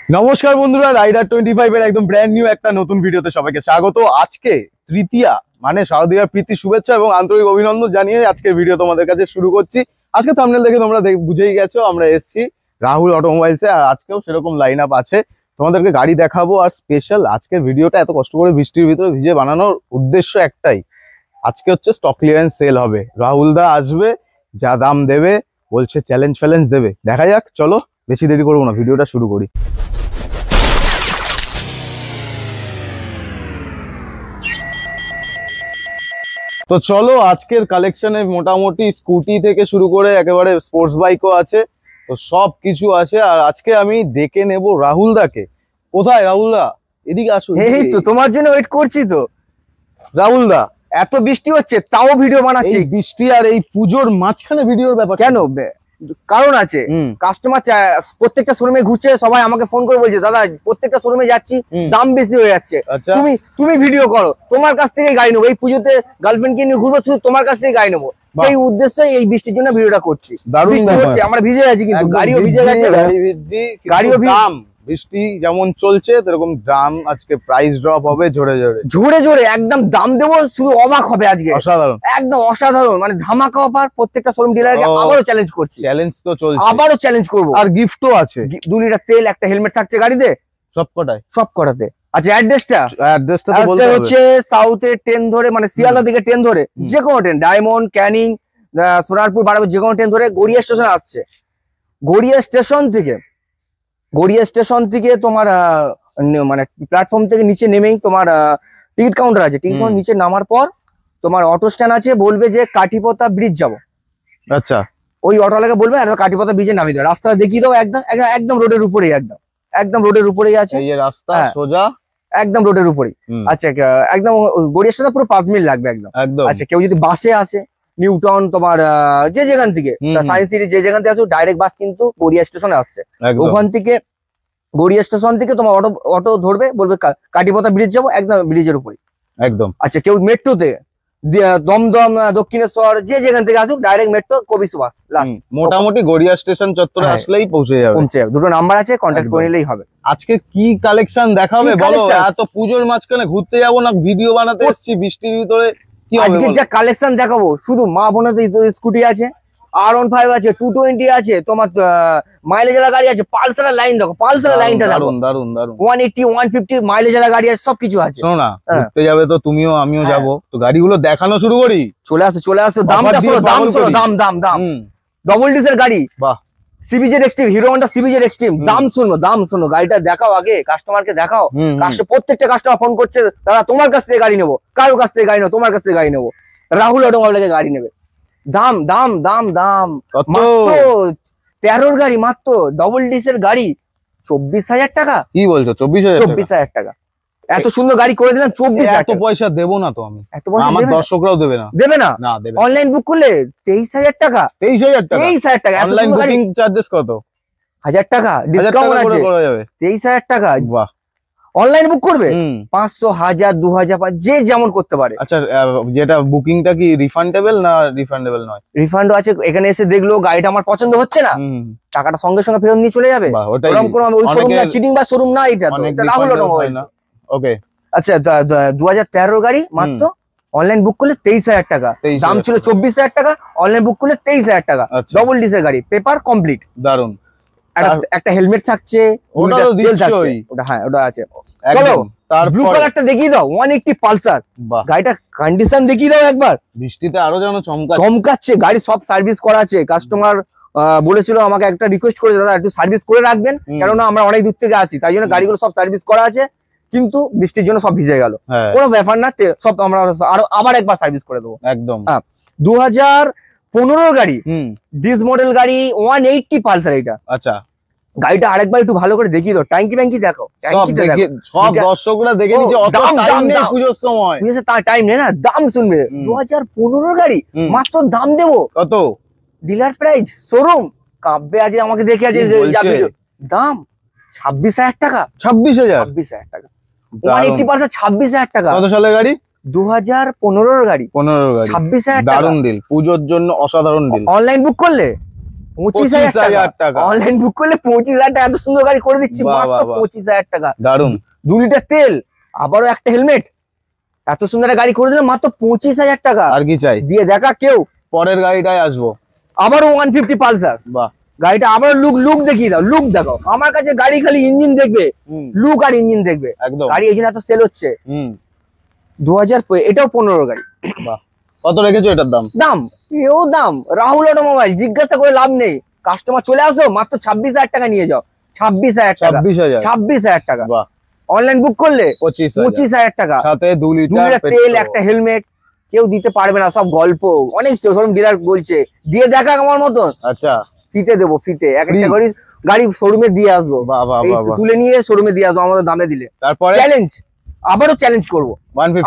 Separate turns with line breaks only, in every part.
নমস্কার বন্ধুরা, রাইডার 25 এর একদম ব্র্যান্ড নিউ একটা নতুন ভিডিওতে সবাইকে স্বাগত। আজকে তৃতীয়া মানে শারদীয়ার প্রীতি শুভেচ্ছা এবং আন্তরিক অভিনন্দন জানিয়ে আজকের ভিডিও তোমাদের কাছে শুরু করছি। আজকে থাম্বনেল দেখে তোমরা বুঝেই গেছো আমরা এসেছি রাহুল অটোমোবাইলসে, আর আজকেও সেরকম লাইন আপ আছে, তোমাদেরকে গাড়ি দেখাবো। আর স্পেশাল আজকের ভিডিওটা এত কষ্ট করে বৃষ্টির ভিতরে ভিজে বানানোর উদ্দেশ্য একটাই, আজকে হচ্ছে স্টক ক্লিয়ারেন্স সেল হবে। রাহুল দা আসবে, যা দাম দেবে বলছে চ্যালেঞ্জ ফ্যালেঞ্জ দেবে, দেখা যাক। চলো বেশি দেরি করবো না, ভিডিওটা শুরু করি। তো চলো আজকের কালেকশনে মোটামুটি স্কুটি থেকে শুরু করে একেবারে স্পোর্টস বাইকও আছে, তো সব কিছু আছে। আর আজকে আমি ডেকে নেব রাহুল দাকে। কোথায় রাহুল দা? এদিকে আসুন।
এই তো তোমার জন্য ওয়েট করছি। তো
রাহুল দা,
এত বৃষ্টি হচ্ছে তাও ভিডিও বানাচ্ছি।
এই বৃষ্টি আর এই পুজোর মাঝখানে ভিডিওর ব্যাপার
কেন? কারণ আছে, কাস্টমার প্রত্যেকটা শোরুমে ঘুরছে, সবাই আমাকে ফোন করে বলছে দাদা প্রত্যেকটা শোরুমে যাচ্ছি, দাম বেশি হয়ে যাচ্ছে, তুমি ভিডিও করো, তোমার কাছ থেকে গাড়ি নেবো, এই পুজোতে গার্লফ্রেন্ড কে নিয়ে ঘুরবো, শুধু তোমার কাছ থেকে গাড়ি নেবো, সেই উদ্দেশ্যে এই বৃষ্টির জন্য ভিডিওটা করছি। আমরা ভিজে যাচ্ছি, কিন্তু গাড়িও ভিজে গেছে, গাড়িও
বৃষ্টি যেমন চলছে সেরকম দাম আজকে প্রাইস ড্রপ হবে ঝরে ঝরে
ঝরে ঝরে একদম দাম দেবো, শুধু অবাক হবে আজকে।
অসাধারণ,
একদম অসাধারণ, মানে ধামাকা অফার। প্রত্যেকটা শোরুম ডিলারকে আবারও চ্যালেঞ্জ করছি।
চ্যালেঞ্জ তো চলছে,
আবারও চ্যালেঞ্জ করব।
আর গিফটও আছে,
2 লিটার তেল, একটা হেলমেট থাকছে গাড়িতে, সব কটাতে। আচ্ছা অ্যাড্রেসটা তো বলতে হচ্ছে সাউথে 10 ধরে, মানে শিয়ালদা দিকে 10 ধরে, যে কোনো ট্রেন, ডায়মন্ড, ক্যানিং, সোনারপুর, বারাবর, যে কোনো ট্রেন ধরে গড়িয়া স্টেশন আসছে। গড়িয়া স্টেশন থেকে তোমার মানে প্ল্যাটফর্ম থেকে নিচে নেমেই তোমার টিকিট কাউন্টার আছে। টিকিট কাউন্টার নিচে নামার পর তোমার অটো স্ট্যান্ড আছে, বলবে যে কাঠিপোতা ব্রিজ যাবো।
আচ্ছা,
ওই অটোওয়ালাকে বলবে কাঠিপোতা ব্রিজে নামিয়ে দাও, রাস্তাটা দেখিয়ে দাও, একদম রোডের উপরেই, একদম রোডের উপরেই আছে
এই রাস্তা, সোজা
একদম রোডের উপরেই। আচ্ছা, একদম গড়িয়া স্টেশন পুরো 5 মিনিট লাগবে একদম। আচ্ছা, কেউ যদি বাসে আসে, নিউটাউন তোমার যে যেখান থেকে, সায়েন্স সিটি যে যেখান থেকে আসো, ডাইরেক্ট বাস কিন্তু গড়িয়া স্টেশনে আসছে। ওখান থেকে গড়িয়া স্টেশন থেকে তোমার অটো ধরবে, বলবে কাঠিপোতা ব্রিজ যাবো, একদম ব্রিজের উপরে একদম। আচ্ছা, কেউ মেট্রোতে, দমদম, দক্ষিণেশ্বর, যে যেখান থেকে আসুক, ডাইরেক্ট মেট্রো কবি সুভাষ লাস্ট,
মোটামুটি গড়িয়া স্টেশন চত্বরে আসলেই পৌঁছে যাবে।
দুটো নাম্বার আছে, কন্ট্যাক্ট করে নিলেই হবে।
আজকে কি কালেকশন দেখাবে বলো? এত পুজোর মাঝখানে ঘুরতে যাবো না, ভিডিও বানাতে এসেছি বৃষ্টির ভিতরে, কি হবে?
আজকে যা কালেকশন দেখাবো, শুধু মা বোনের স্কুটি আছে, R15 আছে, 220 আছে, তোমার মাইলেজ এর গাড়ি আছে, পালসারের লাইন দেখো, পালসারের লাইনটা দেখো,
দারুন দারুন দারুন,
180 150 মাইলেজ এর গাড়ি আছে, সবকিছু আছে।
শোনো না, ঘুরতে যাবে তো তুমিও আমিও যাবো, তো গাড়িগুলো দেখানো শুরু করি।
চলে আসো, দামটা শোনো, দাম ডবল ডিসের গাড়ি, বাহ, CBZ Xtreme, Hero Honda CBZ Xtreme, দাম শোনো, গাড়িটা দেখাও আগে, কাস্টমারকে দেখাও। প্রত্যেকটা কাস্টমার ফোন করছে, দাদা তোমার কাছ থেকে গাড়ি নেবো, কারোর কাছ থেকে গাড়ি নেবো, তোমার কাছ থেকে গাড়ি নেবো, রাহুল অটোমোবাইলকে গাড়ি নেবে। দাম 13 গাড়ি, মাত্র ডবল ডিসের গাড়ি 24,000 টাকা। কি বলছো? 24,000 টাকা? এত সুন্দর গাড়ি করে দিলাম 24,000।
এত পয়সা দেবো না তো আমি, আমার দর্শকরাও দেবে না।
অনলাইন বুক করলে 23,000 টাকা। 23,000 টাকা।
অনলাইন বুকিং চার্জেস কত?
1000 টাকা ডিসকাউন্ট আছে, 23,000 টাকা। বাহ, অনলাইন বুক করবে 500, 1000, 2000, যে যেমন করতে পারে।
আচ্ছা, যেটা বুকিংটা কি রিফান্ডেবল না রিফান্ডেবল নয়?
রিফান্ডও আছে, এখানে এসে দেখলো গাড়িটা আমার পছন্দ হচ্ছে না, টাকাটা সঙ্গে সঙ্গে ফেরত নিয়ে চলে যাবে। এরকম কোনো শোরুম না, চিটিং বা শোরুম না, এটা রাহুল অটোমোবাইল। ওকে, আচ্ছা, 2013 গাড়ি, মাত্র অনলাইন বুক করলে 23,000 টাকা। দাম ছিল 24,000 টাকা, অনলাইন বুক করলে 23,000 টাকা। ডবল ডিসের গাড়ি, পেপার কমপ্লিট, দারুন। একটা হেলমেট থাকছে, ওটা আছে। চলো ব্লু কালারটা দেখিয়ে দাও, 180 পালসার, গাড়িটা কন্ডিশন দেখিয়ে দাও একবার।
বৃষ্টিতে আরো যেন
চমকাচ্ছে, গাড়ি সব সার্ভিস করা আছে। কাস্টমার বলেছিল আমাকে, একটা রিকোয়েস্ট করে, দাদা একটু সার্ভিস করে রাখবেন, কেননা আমরা অনেক দূর থেকে আসি, তাই জন্য গাড়িগুলো সব সার্ভিস করা আছে। কিন্তু বৃষ্টির জন্য সব ভিজে গেল, কোনো ব্যাপার না, সব আমরা আবার একবার সার্ভিস করে দেবো একদম। 2015 গাড়ি, ডিস মডেল গাড়ি, 180 পালসার এটা। আচ্ছা, গাড়িটা আরেকবার একটু ভালো করে দেখিয়ে দাও, ট্যাঙ্কি ব্যাঙ্কি দেখো,
সব দর্শকরা দেখে নিচ্ছে, পুজোর সময়
তার টাইম নেই না, দাম শুনবে। 2015 গাড়ি, মাত্র দাম দেবো কত? ডিলার প্রাইস, শোরুম কাব্যে আজ আমাকে দেখে আছে, দাম 26,000 টাকা। 26,000 টাকা, 180 পালসার, 26,000 টাকা। কত সালের গাড়ি? 2015 গাড়ি, 26,000 টাকা। দারুন ডিল, পুজোর জন্য অসাধারণ ডিল। অনলাইন বুক করলে 25,000 টাকা। অনলাইন বুক করলে 25,000 টাকা, এত সুন্দর গাড়ি করে দিচ্ছি মাত্র 25,000 টাকা।
দারুন।
2 লিটার তেল, আবারও একটা হেলমেট, এত সুন্দর একটা গাড়ি করে দিলাম মাত্র 25,000 টাকা।
আর কি চাই?
দিয়ে দেখা কেউ।
পরের গাড়িটায় আসবো,
আবারও 150 পালসার। বাহ, গাড়িটা আবার লুক দেখিয়ে দাও, লুক দেখো। আমার কাছে গাড়ি খালি ইঞ্জিন দেখবে, লুক আর ইঞ্জিন দেখবে। একদম গাড়ি এই জন্য এত সেল হচ্ছে। 2000, এটাও 15 গাড়ি।
বাহ, কত রেখেছো এটার দাম?
দাম রাহুল অটোমোবাইল, জিজ্ঞাসা করে লাভ নেই। কাস্টমার চলে আসো, মাত্র 26,000 টাকা নিয়ে যাও। 26,000 টাকা, 26,000 টাকা। বাহ, অনলাইন বুক করলে 25,000 টাকা, সাথে 2 লিটার তেল, একটা হেলমেট। কেউ দিতে পারবে না, সব গল্প। অনেক শোরুম ডিলার বলছে দিয়ে দেখা আমার মতন। আচ্ছা, ফিতে দেবো, ফিতে এক একটা করে গাড়ি শোরুমে দিয়ে আসবো, তুলে নিয়ে শোরুমে দিয়ে আসবো আমাদের দামে দিলে। তারপরে চ্যালেঞ্জ, আবারও চ্যালেঞ্জ করবো,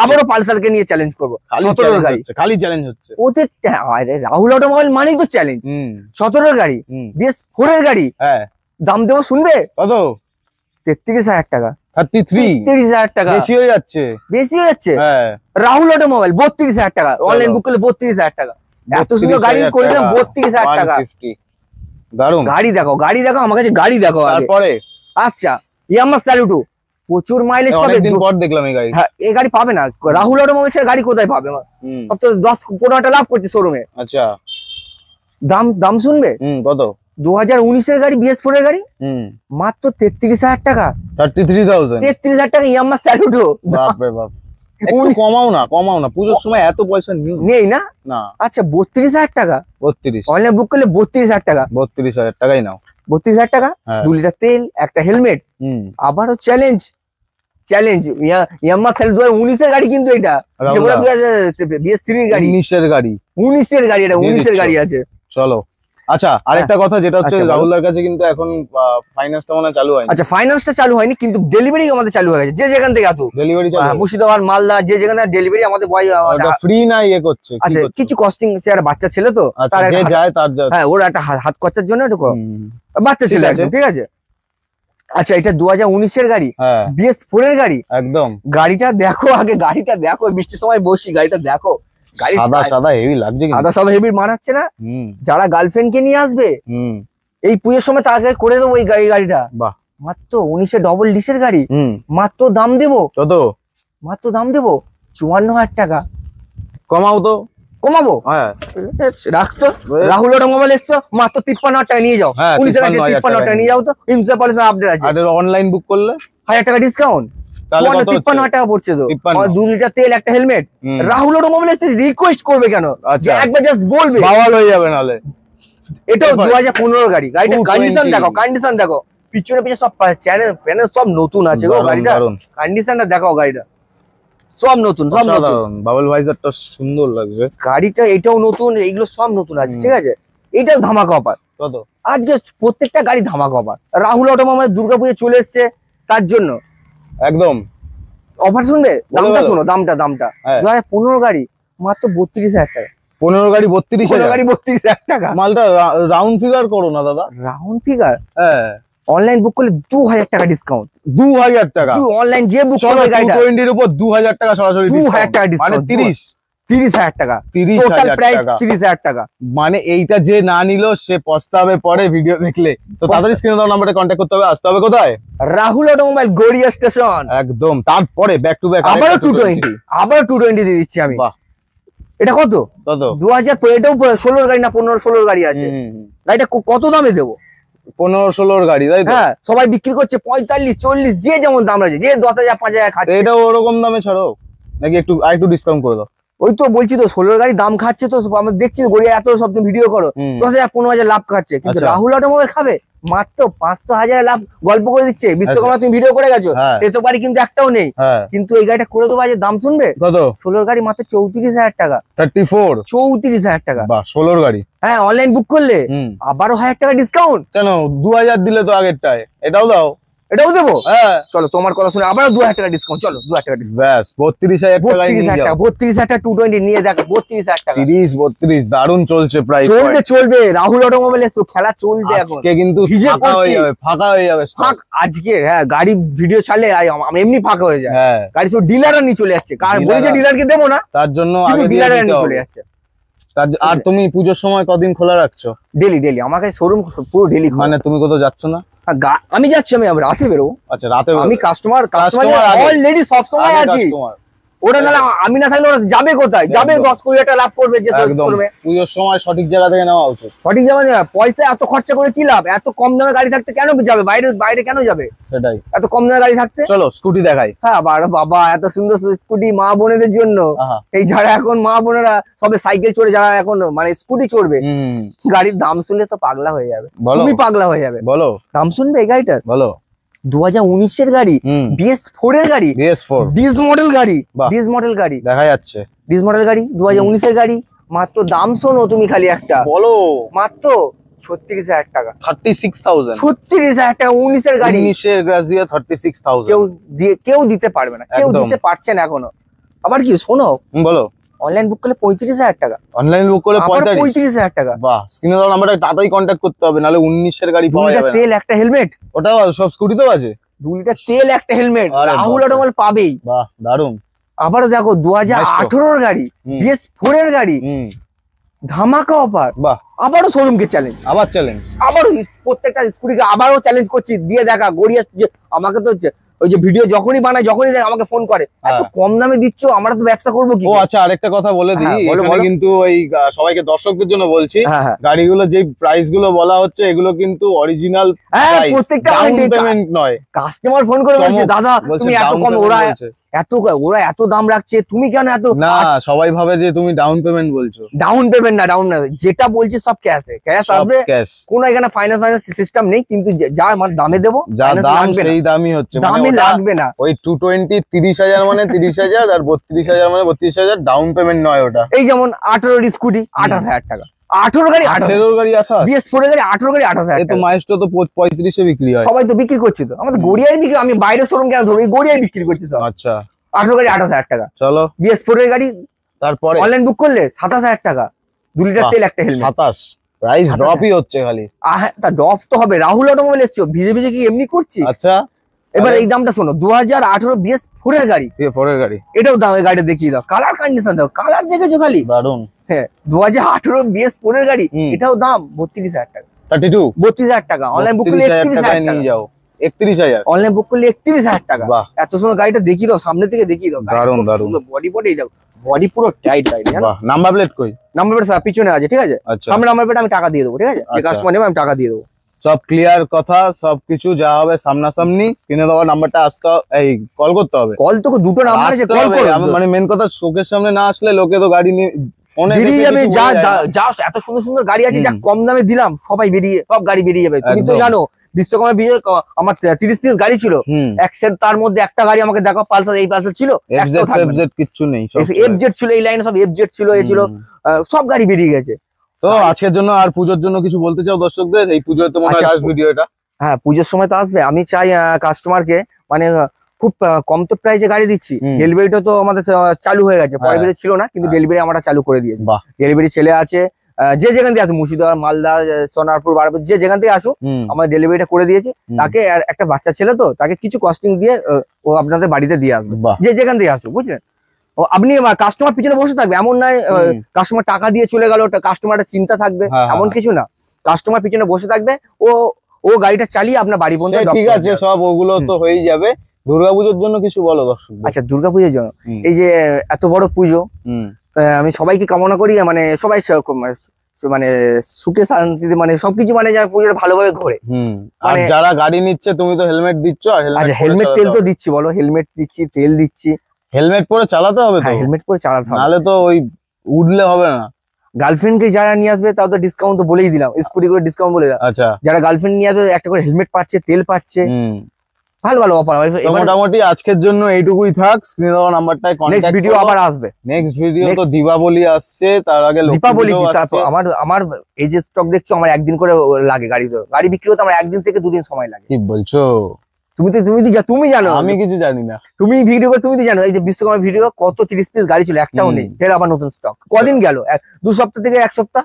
আবারও পালসারকে নিয়ে চ্যালেঞ্জ করবো। 17 গাড়ি খালি চ্যালেঞ্জ হচ্ছে ওতে। রাহুল অটোমোবাইল মানেই তো চ্যালেঞ্জ। 17 গাড়ি, BS4 এর গাড়ি। দাম দেবো, শুনবে কত? 33,000 টাকা। 33,000 টাকা, বেশি হয়ে যাচ্ছে, বেশি হয়ে যাচ্ছে। রাহুল অটোমোবাইল 32,000 টাকা, অনলাইন বুক করলে 32,000 টাকা। এত সুন্দর গাড়ি করে দিলাম 32,000 টাকা। দারুন। গাড়ি দেখো, গাড়ি দেখো, আমার কাছে গাড়ি দেখো। তারপরে আচ্ছা, ইয়ামাহা স্যালুটো, প্রচুর মাইলেজ পাবে। অনেকদিন পর দেখলাম এই গাড়ি। হ্যাঁ, এই গাড়ি পাবে না, রাহুল অটোমোবাইলের গাড়ি কোথায় পাবে? সব তো 10-15 লাভ করছে শোরুমে। আচ্ছা, দাম শুনবে কত? 2019 এর গাড়ি, BS4 এর গাড়ি, মাত্র 33,000 টাকা। 33,000 টাকা ইয়ামাহা স্যালুটো। বাপ রে বাপ, কমাও না, পুজোর সময় এত পয়সা নেই না। আচ্ছা, 32,000 টাকা। 32 অনলাইন বুক করলে 32,000 টাকা। 32,000 টাকাই নাও। 32,000 টাকা, 2 লিটার তেল, একটা হেলমেট। আবারও চ্যালেঞ্জ, ইয়ামাহা স্যালুটো 2019 এর গাড়ি, কিন্তু এটা BS3 এর গাড়ি, 19 এর গাড়ি, এটা 19 এর গাড়ি আছে। চলো, আচ্ছা, আরেকটা কথা যেটা হচ্ছে রাহুলদার কাছে কিন্তু এখন ফাইন্যান্সটা মনে চালু হয়নি। আচ্ছা, ফাইন্যান্সটা চালু হয়নি, কিন্তু ডেলিভারি আমাদের চালু হয়ে গেছে। যে যেখান থেকে আসো ডেলিভারি চালু, মুর্শিদাবাদ, মালদা, যে যেখান থেকে ডেলিভারি আমাদের বয় ফ্রি না ইয়ে করছে। আচ্ছা, কিছু কস্টিং, সে একটা বাচ্চা ছেলে তো, তার যে যায় তার, হ্যাঁ, ওর একটা হাত খরচার জন্য একটু বাচ্চা ছেলে একদম, ঠিক আছে। আচ্ছা, এটা 2019 এর গাড়ি, BS4 এর গাড়ি। একদম, গাড়িটা দেখো, আগে গাড়িটা দেখো, বৃষ্টির সময় বসি, গাড়িটা দেখো। সাদা হেভি লাগছে, সাদা হেভি মানাচ্ছে না? যারা গার্লফ্রেন্ড কে নিয়ে আসবে এই পুজোর সময়, তাকে করে দেবো এই গাড়িটা। বাহ, মাত্র 19 ডবল ডিসের গাড়ি। মাত্র দাম দেবো কত? মাত্র দাম দেবো 54,000 টাকা। কমাও তো। কমাবো, হ্যাঁ, রাখতো। রাহুল অটোমোবাইল এসছো, মাত্র 53,000 টাকা নিয়ে যাও। 53,000 টাকা নিয়ে যাও তো। ইন্স্যুরেন্স পলিসি আপডেট আছে। অনলাইন বুক করলে 1,000 টাকা ডিসকাউন্ট, 53,000 টাকা পড়ছে তো। 2 লিটার তেল, একটা হেলমেট। রাহুল অটোমোবাইল এসে রিকোয়েস্ট করবে কেন? একবার জাস্ট বলবে, বাওয়াল হয়ে যাবে নালে। এটাও 2015 গাড়ি। গাড়িটা কন্ডিশন দেখো, কন্ডিশন দেখো, পিছনে সব চ্যানেল প্যানেল সব নতুন আছে গো। গাড়িটা কন্ডিশনটা দেখো, গাড়িটা সব নতুন, সব নতুন। বাবল ভাইজারটা সুন্দর লাগছে। গাড়িটা এটাও নতুন, এইগুলো সব নতুন আছে, ঠিক আছে। এটাও ধামাকা অফার। কত? আজকে প্রত্যেকটা গাড়ি ধামাকা অফার। রাহুল অটোমোবাইল দুর্গাপুজো চলে এসছে, তার জন্য একদম অফার। শুনবে দামটা, শোনো দামটা। 2015 গাড়ি, মাত্র 32,000 টাকা। 15 গাড়ি 32,000 টাকা। মালটা রাউন্ড ফিগার করো না দাদা। রাউন্ড ফিগার, হ্যাঁ। অনলাইন বুক করলে 2,000 টাকা ডিসকাউন্ট। 2,000 টাকা অনলাইন যে বুক করবে গাড়িটা 220 এর উপর 2,000 টাকা সরাসরি, 2,000 টাকা ডিসকাউন্ট, মানে 30,000 টাকা। টোটাল প্রাইস 30,000 টাকা। মানে এইটা যে না নিল সে পস্তাবে পরে ভিডিও দেখলে। তো তাড়াতাড়ি স্ক্রিনে দেওয়া নম্বরে কন্টাক্ট করতে হবে। আসতে হবে কোথায়? Rahul automobile, Garia station. একদম, তারপরে ব্যাক টু ব্যাক আবার 220 দিয়ে দিচ্ছি আমি। বাহ, এটা কত? 2000। এটাও 16 গাড়ি না 15-16 গাড়ি আছে। গাড়িটা কত দামে দেবো? 15-16 গাড়ি, তাই তো? হ্যাঁ, সবাই বিক্রি করছে 45-40, যে যেমন দাম আছে, যে 10,000 5,000 খাচ্ছে। এটাও ওরকম দামে ছাড়ো নাকি একটু ডিসকাউন্ট করে দাও? ওই তো বলছি তো, 16 গাড়ি দাম খাচ্ছে তো, আমরা দেখছি গড়িয়া এত সব ভিডিও করো, 10,000-15,000 লাভ খাচ্ছে। কিন্তু রাহুল অটোমোবাইল খাবে মাত্র 500-1000 লাভ গল্প করে দিচ্ছে। বিশ্বকর্মা তুমি ভিডিও করে গেছো, এতো গাড়ি কিন্তু একটাও নেই। কিন্তু এই গাড়িটা করে দেবো। দাম শুনবে কত? 16 গাড়ি মাত্র 34,000 টাকা। 34,000 টাকা। বাহ, 16 গাড়ি। হ্যাঁ, অনলাইন বুক করলে আবারও 1,000 টাকা ডিসকাউন্ট। কেন? 2,000 দিলে তো আগেরটায়, এটাও দাও। এটাও দেবো, হ্যাঁ। চলো, তোমার কথা শুনে আবার 2,000 টাকা ডিসকাউন্ট। চলো, 2,000 টাকা ডিসকাউন্ট। ব্যাস, 32,000 টাকা। 32,000 টাকা 220 নিয়ে দেখ, 32,000 টাকা। 30-32 দারুণ চলছে প্রাইস। চলবে। রাহুল অটোমোবাইল এসে খেলা চলবে এখন। আজকে কিন্তু ফাঁকা হয়ে যাবে। আজকে, হ্যাঁ, গাড়ি ভিডিও ছাড়লে এমনি ফাঁকা হয়ে যায়। গাড়ি সব ডিলাররা নিয়ে চলে যাচ্ছে। কার বলেছে ডিলারকে দেবো না, তার জন্য আগে ডিলাররা নিয়ে চলে যাচ্ছে।
আর তুমি পুজোর সময় কদিন খোলা রাখছো?
ডেলি আমাকে শোরুম পুরো ডেলি।
মানে তুমি কোথাও যাচ্ছ না?
আমি যাচ্ছি, আমি রাতে বেরোবো।
আচ্ছা, রাতে
আমি কাস্টমার অলরেডি সব সময় আছি। ওরা নাহলে আমি না থাকলে ওরা যাবে কোথায়? যাবে 10-20 টাকা লাভ করবে যে শোরুমে।
পুজোর সময় সঠিক জায়গা থেকে নেওয়া উচিত।
সঠিক জায়গা পয়সা এত খরচা করে কি লাভ? এত কম দামে গাড়ি থাকতে কেন যাবে বাইরে কেন যাবে?
সেটাই,
এত কম দামে গাড়ি থাকতে।
চলো স্কুটি দেখাই।
হ্যাঁ বাবা, এত সুন্দর স্কুটি মা বোনেদের জন্য। এই যারা এখন মা বোনেরা সবে সাইকেল চড়ে, যারা এখন মানে স্কুটি চড়বে, গাড়ির দাম শুনলে তো পাগলা হয়ে যাবে। তুমি পাগলা হয়ে যাবে। বলো দাম শুনবে এই গাড়িটার। বলো 2019 এর গাড়ি, BS4 এর গাড়ি, ডিস মডেল গাড়ি দেখা যাচ্ছে। ডিস মডেল গাড়ি 2019 এর গাড়ি, মাত্র দাম শোনো তুমি খালি একটা বলো, মাত্র 36,000 টাকা। 36,000, 36,000 টাকা 19 এর গাড়ি। 19 এর গ্রাজিয়া 36,000 কেউ দিতে পারবে না, কেউ দিতে পারছে না এখনো। আবার কি শোনো, বলো অনলাইন বুক করলে 35,000 টাকা। অনলাইন বুক করলে 35,000 টাকা। বাহ, স্ক্রিনে দাও নাম্বারটা, তাড়াতাড়ি কন্টাক্ট করতে হবে, নাহলে 19 এর গাড়ি পাওয়া যাবে না। তেল একটা হেলমেট, ওটা সব স্কুটিতেও আছে। 2 লিটার তেল একটা হেলমেট রাহুল অটোমোবাইল পাবেই। বাহ, দারুন। আবারও দেখো 2018 এর গাড়ি, BS4 এর গাড়ি, ধামাকা অফার। বাহ, আবারও শোরুমকে চ্যালেঞ্জ, আবারও প্রত্যেকটা স্কুটিকে আবারও চ্যালেঞ্জ করছি, দিয়ে দেখা গড়িয়া। আমাকে তো ওই যে ভিডিও যখনই বানায়, যখনই আমাকে ফোন করে, এত কম দামে দিচ্ছ, আমরা তো ব্যবসা করবো কি? ও আচ্ছা, আরেকটা কথা বলে দিই, এখানে কিন্তু ওই সবাইকে দর্শকদের জন্য বলছি, গাড়িগুলো যে প্রাইস গুলো বলা হচ্ছে, এগুলো কিন্তু অরিজিনাল প্রাইস, প্রত্যেকটা পেমেন্ট নয়। কাস্টমার ফোন করে বলছে, দাদা তুমি এত কম, ওরা এত দাম রাখছে, তুমি কেন এত? না, সবাই ভাবে যে তুমি ডাউন পেমেন্ট বলছো। ডাউন পেমেন্ট না, যেটা বলছি সব ক্যাশে, ক্যাশ আসবে, কোনো এখানে ফাইন্যান্স সিস্টেম নেই, কিন্তু যা আমার দামে দেবো, যা দাম সেই দামই হচ্ছে, দামই লাগবে না। ওই 220 30,000 মানে 30,000, আর 32,000 মানে 32,000, ডাউন পেমেন্ট নয় ওটা। এই যেমন 18 স্কুটি 28,000 টাকা, 18 গাড়ি 28, BS4 গাড়ি 18 গাড়ি 28,000। এই তো মাইস্টো তো 35 এ বিক্রি হয়, সবাই তো বিক্রি করছে। তো আমাদের গড়িয়ায় বিক্রি, আমি বাইরে শোরুম কেন ধরবো, এই গড়িয়ায় বিক্রি করছি সব। আচ্ছা, 18 গাড়ি 28,000 টাকা। চলো BS4 এর গাড়ি, তারপরে অনলাইন বুক করলে 27,000 টাকা, 2 লিটার তেল একটা হেলমেট। 27, প্রাইস ড্রপই হচ্ছে খালি। তা ড্রপ তো হবে, রাহুল অটোমোবাইল এসছো, ভিজে ভিজে কি এমনি করছি? আচ্ছা, এবার এই দামটা শোনো, 2018 BS4 এর গাড়ি, এটাও দাম, এই গাড়িটা দেখিয়ে দাও, কালার কন্ডিশন দাও, কালার দেখেছো খালি দারুন। হ্যাঁ, 2018 BS4 এর গাড়ি, এটাও দাম 32,000 টাকা, 32,000 টাকা। অনলাইন বুক করলে 31,000 নিয়ে যাও, 31,000 অনলাইন বুক করলে 31,000 টাকা। এত সুন্দর গাড়িটা দেখিয়ে দাও, সামনে থেকে দেখিয়ে দাও, দারুন দারুন। বডি দাও, বডি পুরো টাইট গাড়ি। নাম্বার প্লেট কই? নাম্বার প্লেট পিছনে আছে, ঠিক আছে। সামনে নাম্বার প্লেট আমি টাকা দিয়ে দেবো, ঠিক আছে, যে কাস্টমার নেবে আমি টাকা দিয়ে দেবো। সব ক্লিয়ার কথা, সবকিছু যা হবে সামনাসামনি, স্ক্রিনে দেওয়া নাম্বারটা আসতে, এই কল করতে হবে। কল তো দুটো নাম্বার আছে, কল করো। মানে মেন কথা, চোখের সামনে না আসলে লোকে তো গাড়ি নিয়ে বেরিয়ে যাবে। যা এত সুন্দর সুন্দর গাড়ি আছে, যা কম দামে দিলাম, সবাই সব গাড়ি বেরিয়ে যাবে। তুমি তো জানো বিশ্বকর্মা বিজয় আমার 30 পিস গাড়ি ছিল, এক সেট, তার মধ্যে একটা গাড়ি আমাকে দেখো, পালসার, এই পালসার ছিল, কিচ্ছু নেই, FZ ছিল, এই লাইনে সব FZ ছিল, এ ছিল, সব গাড়ি বেরিয়ে গেছে। তো আজকের জন্য আর পুজোর জন্য কিছু বলতে চাও দর্শকদের? এই পুজোয় তো মনে হয় লাস্ট ভিডিও এটা। হ্যাঁ, পুজোর সময় তো আসবে, আমি চাই কাস্টমারকে, মানে খুব কম তো প্রাইসে গাড়ি দিচ্ছি। ডেলিভারিটা তো আমাদের চালু হয়ে গেছে, পরের ভিডিও ছিল না, কিন্তু ডেলিভারি আমরা চালু করে দিয়েছি। ডেলিভারি ছেলে আছে, যে যেখান থেকে আসুক, মুর্শিদাবাদ, মালদা, সোনারপুর, বারপুর, যে যেখান থেকে আসুক, আমরা ডেলিভারিটা করে দিয়েছি। তাকে একটা বাচ্চা ছেলে তো, তাকে কিছু কস্টিং দিয়ে ও আপনাদের বাড়িতে দিয়ে আসবে, যে যেখান থেকে আসুক, বুঝলেন। আপনি কাস্টমার পিছনে বসে থাকবে এমন নয়, কাস্টমার টাকা দিয়ে চলে গেল, কাস্টমারটা চিন্তা থাকবে এমন কিছু না। কাস্টমার পিছনে বসে থাকবে, ও গাড়িটা চালিয়ে আপনার বাড়ি পর্যন্ত, ঠিক আছে, সব ওগুলো তো হয়েই যাবে। দুর্গাপুজোর জন্য কিছু বলো দর্শক। আচ্ছা, দুর্গাপুজোর জন্য, এই যে এত বড় পুজো, আমি সবাইকে কামনা করি, মানে সবাই মানে সুখে শান্তিতে, মানে সবকিছু, মানে যারা পুজোটা ভালোভাবে ঘোরে। আর যারা গাড়ি নিচ্ছে, তুমি তো হেলমেট দিচ্ছ, হেলমেট তেল তো দিচ্ছি, বলো, হেলমেট দিচ্ছি, তেল দিচ্ছি। হেলমেট পরে চালাতে হবে তো, হেলমেট পরে চালাতে হবে, নাহলে তো ওই উঠলে হবে না। গার্লফ্রেন্ডকে যারা নিয়ে আসবে, তাও তো ডিসকাউন্ট তো বলেই দিলাম, স্কুটি করে ডিসকাউন্ট বলে দাও। আচ্ছা, যারা গার্লফ্রেন্ড নিয়ে আসবে, একটা করে হেলমেট পাচ্ছে, তেল পাচ্ছে, ভালো ভালো অফার। মোটামুটি আজকের জন্য এইটুকুই থাক, স্ক্রিনে দেওয়া নাম্বারটায় কন্টাক্ট, ভিডিও আবার আসবে, নেক্সট ভিডিও তো দীপাবলি আসছে, তার আগে দীপাবলি, তারপর আমার এই যে স্টক দেখছো, আমার একদিন করে লাগে গাড়ি বিক্রি হতে, আমার 1 দিন থেকে 2 দিন সময় লাগে। কি বলছো? তুমি জানো, আমি কিছু জানি না। তুমি ভিডিও করে, তুমি তো জানো, এই যে বিশ্বকর্মা ভিডিও কত 30 পিস গাড়ি ছিল, একটাও নেই, ফের আবার নতুন স্টক। কদিন গেল, 2 সপ্তাহ থেকে 1 সপ্তাহ,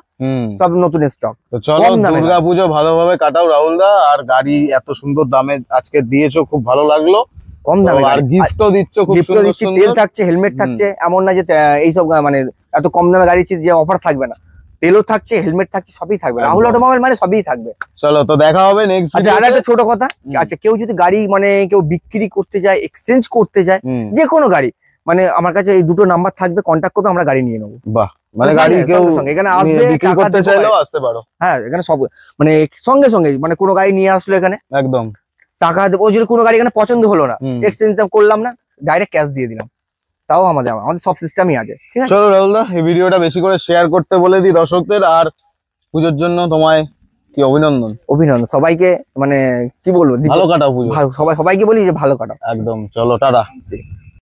সব নতুন স্টক। তো চলো, দুর্গাপুজো ভালোভাবে কাটাও রাহুল দা, আর গাড়ি এত সুন্দর দামে আজকে দিয়েছো, খুব ভালো লাগলো। কম দামে, আর গিফটও দিচ্ছ, খুব সুন্দর, তেল থাকছে, হেলমেট থাকছে, এমন না যে এইসব মানে এত কম দামে গাড়ি যে অফার থাকবে না, তেলও থাকছে, হেলমেট থাকছে, সবই থাকবে। রাহুল অটোমোবাইল মানে সবই থাকবে।
চলো তো দেখা হবে নেক্সট।
আচ্ছা আর একটা ছোট কথা, আচ্ছা কেউ যদি গাড়ি মানে কেউ বিক্রি করতে যায়, এক্সচেঞ্জ করতে যায়, যে কোনো গাড়ি, মানে আমার কাছে এই দুটো নাম্বার থাকবে, কন্ট্যাক্ট করবে, আমরা গাড়ি নিয়ে নেবো।
বাহ, মানে গাড়ি কেউ
এখানে আসবে,
বিক্রি করতে চাইলেও আসতে পারো।
হ্যাঁ, এখানে সব মানে সঙ্গে সঙ্গে, মানে কোনো গাড়ি নিয়ে আসলো এখানে,
একদম
টাকা দেবো। যদি কোনো গাড়ি এখানে পছন্দ হলো না, এক্সচেঞ্জ করলাম না, ডাইরেক্ট ক্যাশ দিয়ে দিলাম, তাও আমাদের সব সিস্টেমই আছে। ঠিক আছে,
চলো রাহুল দা, এই ভিডিওটা বেশি করে শেয়ার করতে বলে দিই দর্শকদের। আর পুজোর জন্য তোমায় কি অভিনন্দন।
অভিনন্দন সবাইকে, মানে কি বলবো,
ভালো কাটাও পুজো।
সবাইকে বলি যে ভালো কাটাও।
একদম, চলো টাটা।